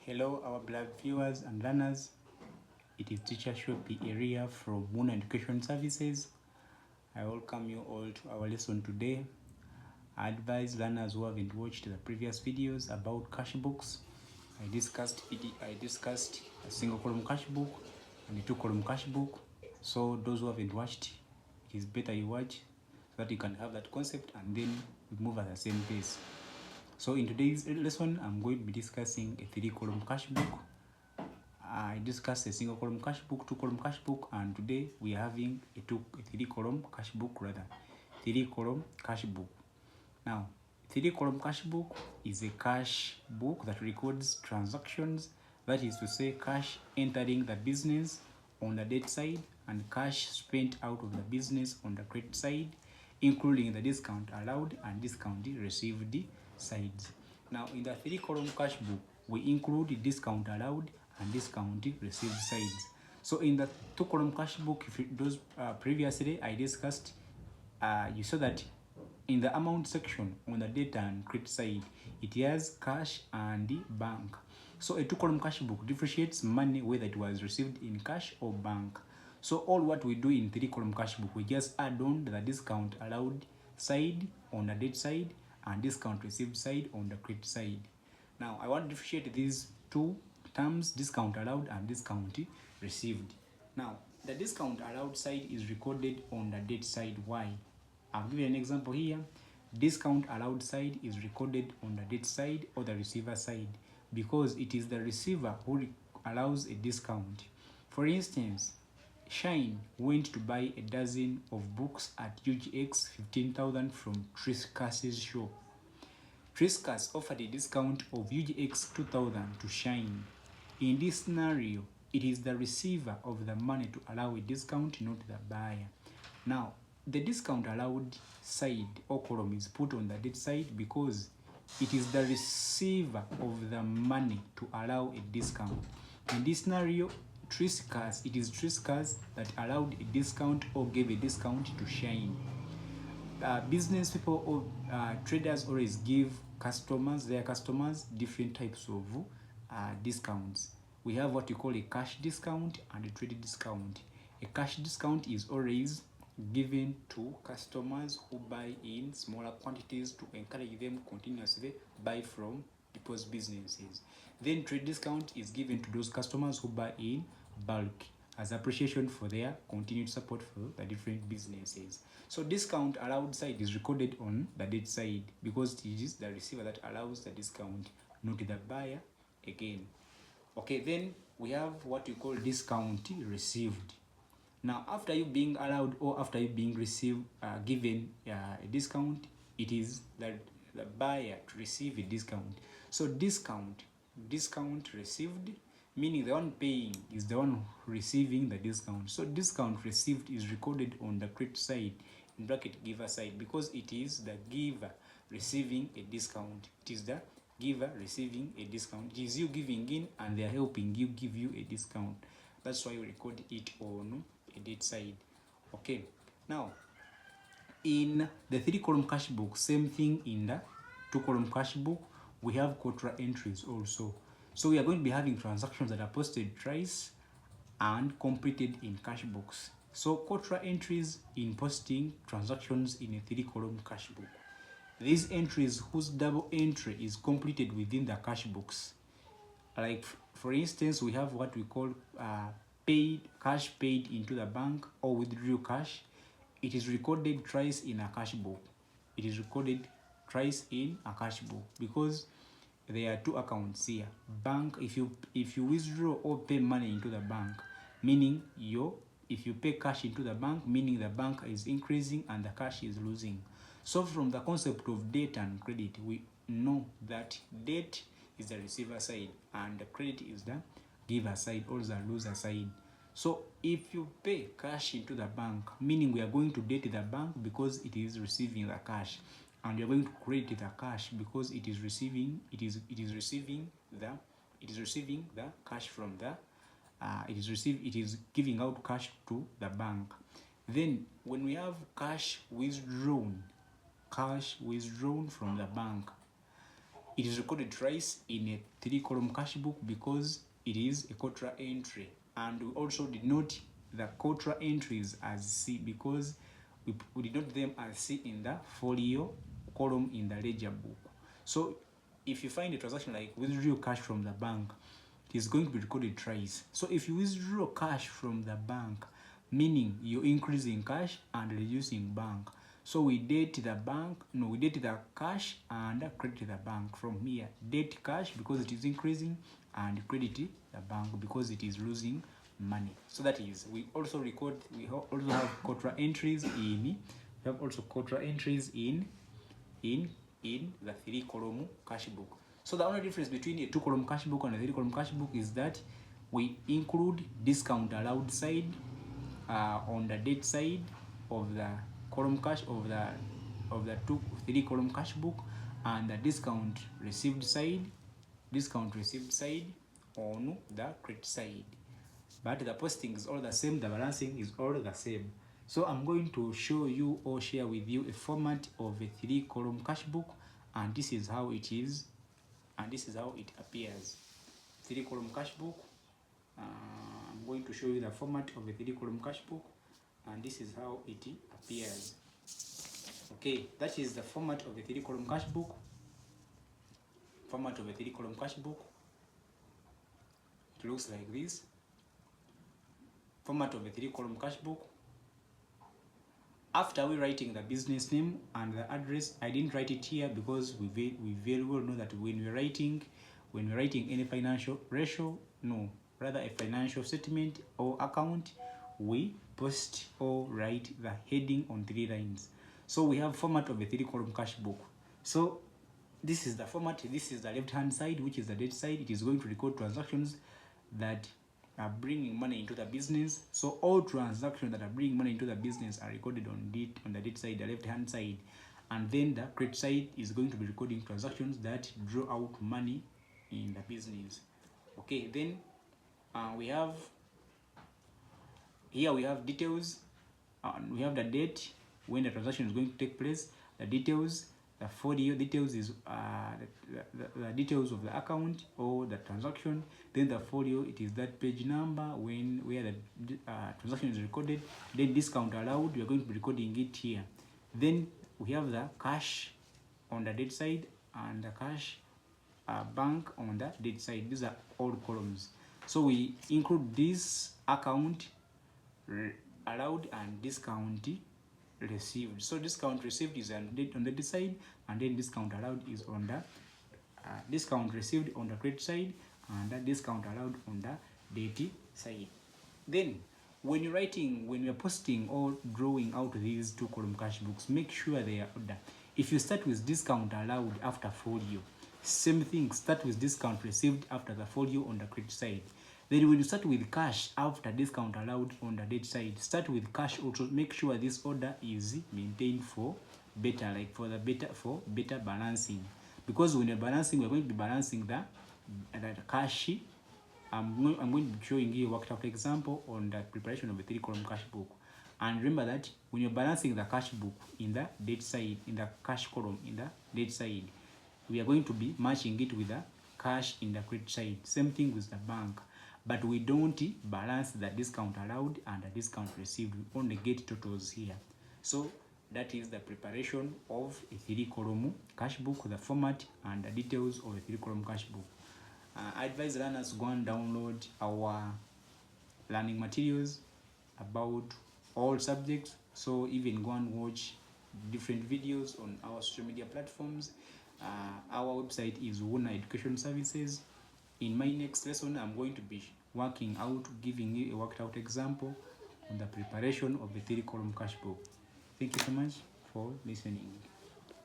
Hello, our beloved viewers and learners. It is teacher Shoppi Eria from Moon Education Services. I welcome you all to our lesson today. I advise learners who haven't watched the previous videos about cashbooks. I discussed a single column cashbook and a two column cashbook. So those who haven't watched, it is better you watch so that you can have that concept and then we move at the same pace. So in today's lesson, I'm going to be discussing a three column cashbook. I discussed a single column cashbook, two column cashbook, and today we are having a three column cashbook rather. Three column cashbook. Now, three column cashbook is a cash book that records transactions, that is to say cash entering the business on the debit side and cash spent out of the business on the credit side, including the discount allowed and discount received sides. Now, in the three column cashbook, we include discount allowed and discount received sides. So in the two column cashbook, previously I discussed, you saw that in the amount section on the data and credit side, it has cash and bank. So a two column cashbook differentiates money whether it was received in cash or bank. So all what we do in three column cashbook, we just add on the discount allowed side on the debit side and discount received side on the credit side. Now I want to differentiate these two terms, discount allowed and discount received. Now the discount allowed side is recorded on the debit side. Why? I'll give you an example here. Discount allowed side is recorded on the debit side or the receiver side because it is the receiver who allows a discount. For instance, Shine went to buy a dozen of books at UGX 15,000 from Triscas's shop. Triscas offered a discount of UGX 2,000 to Shine. In this scenario, it is the receiver of the money to allow a discount, not the buyer. Now, the discount allowed side or column is put on the debt side because it is the receiver of the money to allow a discount. In this scenario, it is Triscas that allowed a discount or gave a discount to Shine. Business people or traders always give their customers different types of discounts. We have what you call a cash discount and a trade discount. A cash discount is always given to customers who buy in smaller quantities to encourage them continuously buy from people's businesses. Then trade discount is given to those customers who buy in bulk as appreciation for their continued support for the different businesses. So discount allowed side is recorded on the debt side because it is the receiver that allows the discount, not the buyer again. Okay, then we have what we call discount received. Now, after you being allowed or after you being given a discount, it is the buyer to receive a discount. So discount received, meaning the one paying is the one receiving the discount. So discount received is recorded on the credit side, in bracket giver side, because it is the giver receiving a discount. It is the giver receiving a discount. It is you giving in and they are helping you give you a discount. That's why we record it on a date side. Okay, now in the three column cash book, same thing. In the two column cash book, we have quota entries also. So we are going to be having transactions that are posted twice and completed in cash books. So quota entries in posting transactions in a three column cash book. These entries whose double entry is completed within the cash books. Like for instance, we have what we call cash paid into the bank or withdrew cash. It is recorded twice in a cash book. It is recorded twice in a cash book because there are two accounts here. Bank, if you withdraw or pay money into the bank, meaning if you pay cash into the bank, meaning the bank is increasing and the cash is losing. So from the concept of debt and credit, we know that debt is the receiver side and the credit is the giver side or the loser side. So if you pay cash into the bank, meaning we are going to debt the bank because it is receiving the cash, and you're going to credit the cash because it is receiving the cash from the it is giving out cash to the bank. Then when we have cash withdrawn from the bank, it is recorded twice in a 3-column cash book because it is a contra entry, and we also denote the contra entries as C because we denote them as C in the folio column in the ledger book. So if you find a transaction like withdraw cash from the bank, it is going to be recorded twice. So if you withdraw cash from the bank, meaning you're increasing cash and reducing bank. So we date the bank, no, we date the cash and credit the bank from here. Date cash because it is increasing and credit the bank because it is losing money. So that is, we also record, we also have contra entries in, the 3-column cash book. So the only difference between a 2-column cash book and a 3-column cash book is that we include discount allowed side on the date side of the column cash of the 3-column cash book, and the discount received side on the credit side. But the posting is all the same, the balancing is all the same. So I'm going to show you or share with you a format of a 3-column cash book, and this is how it is, and this is how it appears. 3-column cash book. I'm going to show you the format of a 3-column cash book, and this is how it appears. Okay, that is the format of a 3-column cash book. Format of a 3-column cash book. It looks like this. Format of a 3-column cash book. After we writing the business name and the address, I didn't write it here because we very well know that when we're writing any financial ratio, no, rather a financial statement or account, we post or write the heading on 3 lines. So we have format of a 3-column cash book. So this is the format. This is the left hand side, which is the date side. It is going to record transactions that are bringing money into the business. So all transactions that are bringing money into the business are recorded on the date side, the left hand side, and then the credit side is going to be recording transactions that draw out money in the business. Okay, then we have details, and we have the date when the transaction is going to take place, the details, the folio details is the details of the account or the transaction. Then the folio, it is that page number where the transaction is recorded. Then discount allowed, we are going to be recording it here. Then we have the cash on the date side and the cash bank on the date side. These are all columns. So we include this account allowed and discount received. So discount received is on the date side, and then discount allowed is on the discount received on the credit side, and the discount allowed on the date side. Then when you're posting or drawing out these 2-column cash books, make sure they are ordered. If you start with discount allowed after folio, same thing, start with discount received after the folio on the credit side. Then when you start with cash after discount allowed on the date side, start with cash also. Make sure this order is maintained for better, for better balancing. Because when you're balancing, we're going to be balancing the cash. I'm going to be showing you a worked out example on the preparation of a 3-column cash book. And remember that when you're balancing the cash book in the date side, in the cash column in the date side, we are going to be matching it with the cash in the credit side. Same thing with the bank. But we don't balance the discount allowed and the discount received. We only get totals here. So that is the preparation of a 3-column cash book, the format and the details of a 3-column cash book. I advise learners go and download our learning materials about all subjects. So even go and watch different videos on our social media platforms. Our website is Wuna Education Services. In my next lesson, I'm going to be working out, giving you a worked out example on the preparation of the 3-column cash book. Thank you so much for listening.